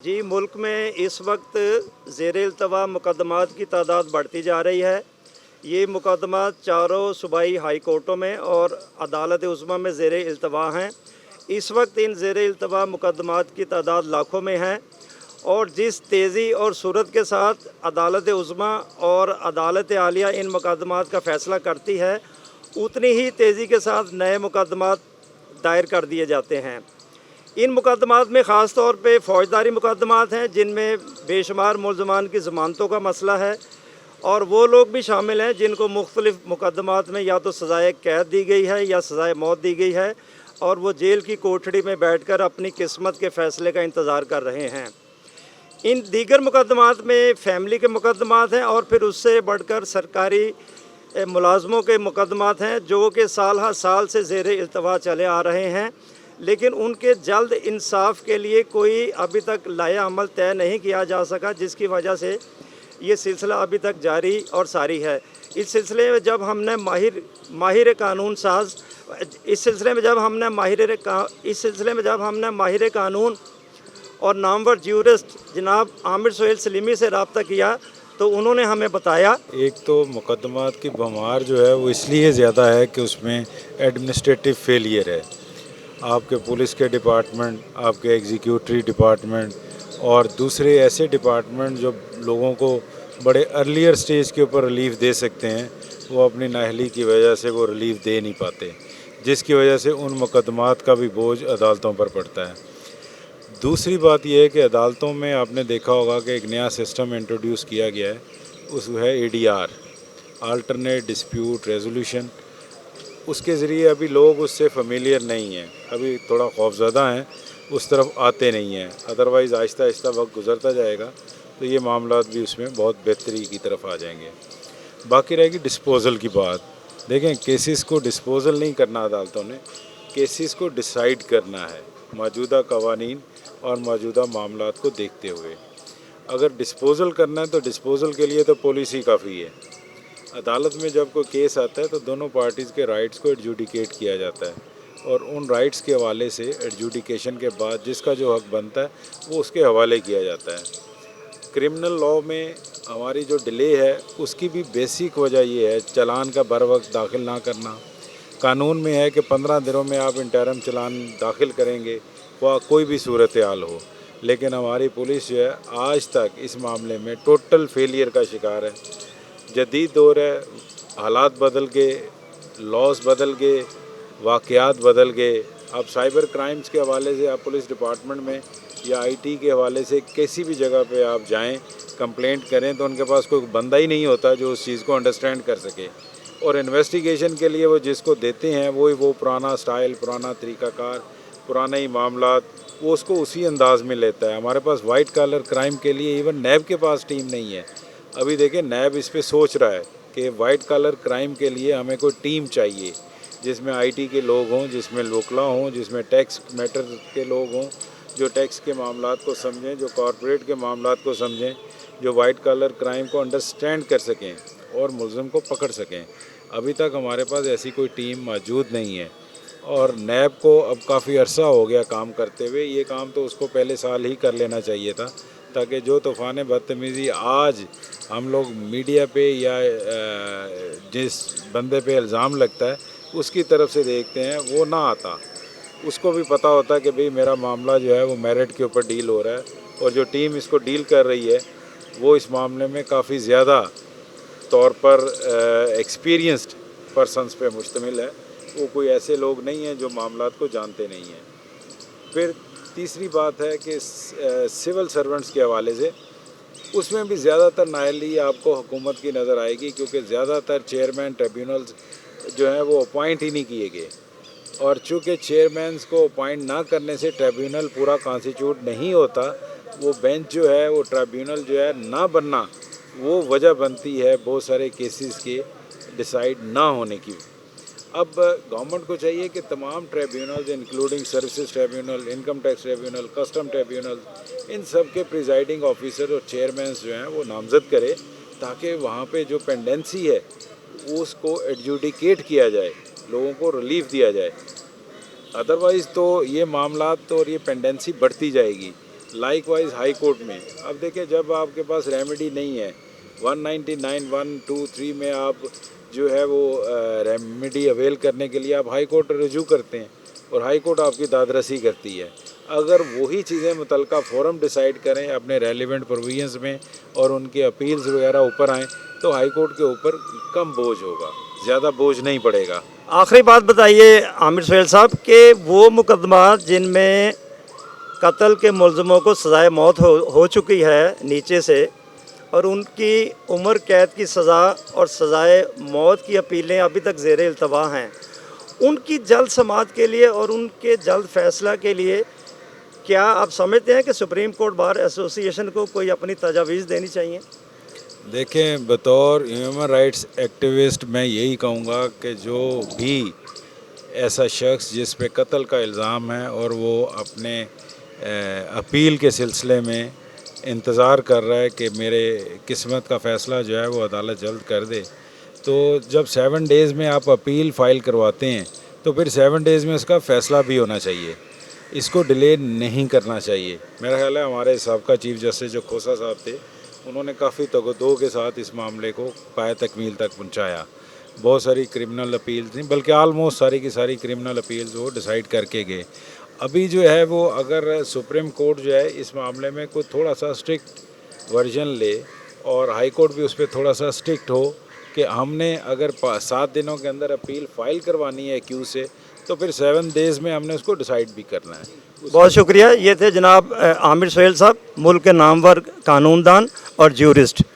जी, मुल्क में इस वक्त ज़ेर-ए-इल्तवा मुकदमात की तादाद बढ़ती जा रही है। ये मुकदमात चारों सूबाई हाई कोर्टों में और अदालत उज़्मा में ज़ेर-ए-इल्तवा हैं। इस वक्त इन ज़ेर-ए-इल्तवा मुकदमात की तादाद लाखों में है और जिस तेज़ी और सूरत के साथ अदालत उज़्मा और अदालत आलिया इन मुकदमात का फ़ैसला करती है, उतनी ही तेज़ी के साथ नए मुकदमात दायर कर दिए जाते हैं। इन मुकदमात में ख़ास तौर पे फ़ौजदारी मुकदमात हैं जिनमें बेशुमार मुलज़मान की ज़मानतों का मसला है और वो लोग भी शामिल हैं जिनको मुख्तलिफ़ मुकदमात में या तो सज़ाए कैद दी गई है या सज़ाए मौत दी गई है और वो जेल की कोठड़ी में बैठकर अपनी किस्मत के फ़ैसले का इंतज़ार कर रहे हैं। इन दीगर मुकदमात में फ़ैमिली के मुकदमात हैं और फिर उससे बढ़कर सरकारी मुलाज़मों के मुकदमात हैं जो कि साल हर साल से ज़ेर-ए-इल्तवा चले आ रहे हैं, लेकिन उनके जल्द इंसाफ के लिए कोई अभी तक लाया अमल तय नहीं किया जा सका, जिसकी वजह से ये सिलसिला अभी तक जारी और सारी है। इस सिलसिले में जब हमने माहिर कानून साज इस सिलसिले में जब हमने माहिर कानून और नामवर ज्यूरिस्ट जनाब आमिर सुहेल सलीमी से रब्ता किया तो उन्होंने हमें बताया, एक तो मुकदमात की भमार जो है वो इसलिए ज़्यादा है कि उसमें एडमिनिस्ट्रेटिव फेलियर है। आपके पुलिस के डिपार्टमेंट, आपके एग्जीक्यूटिव डिपार्टमेंट और दूसरे ऐसे डिपार्टमेंट जो लोगों को बड़े अर्लियर स्टेज के ऊपर रिलीफ दे सकते हैं, वो अपनी नाअहली की वजह से वो रिलीफ दे नहीं पाते, जिसकी वजह से उन मुकदमात का भी बोझ अदालतों पर पड़ता है। दूसरी बात यह है कि अदालतों में आपने देखा होगा कि एक नया सिस्टम इंट्रोड्यूस किया गया है, उस है ADR, अल्टरनेट डिस्प्यूट रेजोल्यूशन। उसके ज़रिए अभी लोग उससे फेमिलियर नहीं हैं, अभी थोड़ा खौफज़दा हैं, उस तरफ आते नहीं हैं। अदरवाइज़ आहिस्ता आहिस्ता वक्त गुज़रता जाएगा तो ये मामला भी उसमें बहुत बेहतरी की तरफ आ जाएंगे। बाकी रहेगी डिस्पोज़ल की बात। देखें, केसेस को डिस्पोज़ल नहीं करना अदालतों ने, केसेस को डिसाइड करना है मौजूदा कवानीन और मौजूदा मामलात को देखते हुए। अगर डिस्पोज़ल करना है तो डिस्पोज़ल के लिए तो पुलिस ही काफ़ी है। अदालत में जब कोई केस आता है तो दोनों पार्टीज़ के राइट्स को एडजुडिकेट किया जाता है और उन राइट्स के हवाले से एडजुडिकेशन के बाद जिसका जो हक बनता है वो उसके हवाले किया जाता है। क्रिमिनल लॉ में हमारी जो डिले है उसकी भी बेसिक वजह ये है चालान का बर वक्त दाखिल ना करना। कानून में है कि 15 दिनों में आप इंटरम चालान दाखिल करेंगे, वह कोई भी सूरत हाल हो, लेकिन हमारी पुलिस जो है आज तक इस मामले में टोटल फेलियर का शिकार है। जदीद दौर है, हालात बदल गए, लॉस बदल गए, वाक़यात बदल गए। अब साइबर क्राइम्स के हवाले से आप पुलिस डिपार्टमेंट में या IT के हवाले से किसी भी जगह पे आप जाएं, कंप्लेंट करें तो उनके पास कोई बंदा ही नहीं होता जो उस चीज़ को अंडरस्टैंड कर सके और इन्वेस्टिगेशन के लिए वो जिसको देते हैं वो पुराना स्टाइल, पुराना तरीक़ाकार, पुराने ही मामलात, वो उसको उसी अंदाज में लेता है। हमारे पास वाइट कॉलर क्राइम के लिए इवन नैब के पास टीम नहीं है। अभी देखें, नैब इस पे सोच रहा है कि वाइट कॉलर क्राइम के लिए हमें कोई टीम चाहिए जिसमें IT के लोग हों, जिसमें वकला हों, जिसमें टैक्स मैटर के लोग हों, जो टैक्स के मामलात को समझें, जो कॉरपोरेट के मामलात को समझें, जो वाइट कॉलर क्राइम को अंडरस्टैंड कर सकें और मुलज़िम को पकड़ सकें। अभी तक हमारे पास ऐसी कोई टीम मौजूद नहीं है और नैब को अब काफ़ी अरसा हो गया काम करते हुए। ये काम तो उसको पहले साल ही कर लेना चाहिए था ताकि जो तूफ़ान बदतमीज़ी आज हम लोग मीडिया पे या जिस बंदे पे इल्ज़ाम लगता है उसकी तरफ से देखते हैं वो ना आता। उसको भी पता होता कि भाई मेरा मामला जो है वो मेरिट के ऊपर डील हो रहा है और जो टीम इसको डील कर रही है वो इस मामले में काफ़ी ज़्यादा तौर पर एक्सपीरियंस्ड पर्सनस पे मुश्तमिल है। वो कोई ऐसे लोग नहीं हैं जो मामलात को जानते नहीं हैं। फिर तीसरी बात है कि सिविल सर्वेंट्स के हवाले से उसमें भी ज़्यादातर नाअहली आपको हुकूमत की नज़र आएगी क्योंकि ज़्यादातर चेयरमैन ट्रिब्यूनल्स जो हैं वो अपॉइंट ही नहीं किए गए और चूँकि चेयरमैन्स को अपॉइंट ना करने से ट्रिब्यूनल पूरा कॉन्स्टिट्यूट नहीं होता, वो बेंच जो है वो ट्रिब्यूनल जो है ना बनना वो वजह बनती है बहुत सारे केसेस के डिसाइड ना होने की। अब गवर्नमेंट को चाहिए कि तमाम tribunals including services tribunal, income tax tribunal, custom tribunal, इन सब के प्रिजाइडिंग ऑफिसर और चेयरमैन्स जो हैं वो नामज़द करे ताकि वहाँ पे जो पेंडेंसी है उसको एडजुडिकेट किया जाए, लोगों को रिलीफ दिया जाए। अदरवाइज़ तो ये मामलात तो और ये पेंडेंसी बढ़ती जाएगी लाइक वाइज हाई कोर्ट में। अब देखिए, जब आपके पास रेमेडी नहीं है, 199, 1, 2, 3 में आप जो है वो रेमेडी अवेल करने के लिए आप हाई कोर्ट रजू करते हैं और हाई कोर्ट आपकी दादरसी करती है। अगर वही चीज़ें मुतलका फोरम डिसाइड करें अपने रेलिवेंट प्रोविजंस में और उनके अपील्स वगैरह ऊपर आएँ, तो हाई कोर्ट के ऊपर कम बोझ होगा, ज़्यादा बोझ नहीं पड़ेगा। आखिरी बात बताइए आमिर सुहेल साहब कि वो मुकदमात जिनमें कत्ल के मुलज़मों को सज़ाए मौत हो चुकी है नीचे से, और उनकी उम्र कैद की सज़ा और सज़ाए मौत की अपीलें अभी तक ज़ेर इल्तवा हैं, उनकी जल्द समाअत के लिए और उनके जल्द फैसला के लिए क्या आप समझते हैं कि सुप्रीम कोर्ट बार एसोसिएशन को कोई अपनी तजावीज़ देनी चाहिए? देखें, बतौर ह्यूमन राइट्स एक्टिविस्ट मैं यही कहूँगा कि जो भी ऐसा शख्स जिस पे कत्ल का इल्ज़ाम है और वो अपने अपील के सिलसिले में इंतज़ार कर रहा है कि मेरे किस्मत का फ़ैसला जो है वो अदालत जल्द कर दे, तो जब 7 डेज़ में आप अपील फ़ाइल करवाते हैं तो फिर 7 डेज़ में उसका फ़ैसला भी होना चाहिए। इसको डिले नहीं करना चाहिए। मेरा ख्याल है हमारे साबका चीफ जस्टिस जो खोसा साहब थे, उन्होंने काफ़ी तगदो के साथ इस मामले को पाए तकमील तक पहुंचाया। बहुत सारी क्रिमिनल अपील्स थी, बल्कि आलमोस्ट सारी की सारी क्रिमिनल अपील्स वो डिसाइड करके गए। अभी जो है वो अगर सुप्रीम कोर्ट जो है इस मामले में कोई थोड़ा सा स्ट्रिक्ट वर्जन ले और हाई कोर्ट भी उस पर थोड़ा सा स्ट्रिक्ट हो कि हमने अगर 7 दिनों के अंदर अपील फ़ाइल करवानी है एक्यूज से, तो फिर 7 डेज़ में हमने उसको डिसाइड भी करना है। बहुत शुक्रिया। ये थे जनाब आमिर सुहेल साहब, मुल्क के नामवर कानूनदान और ज्यूरिस्ट।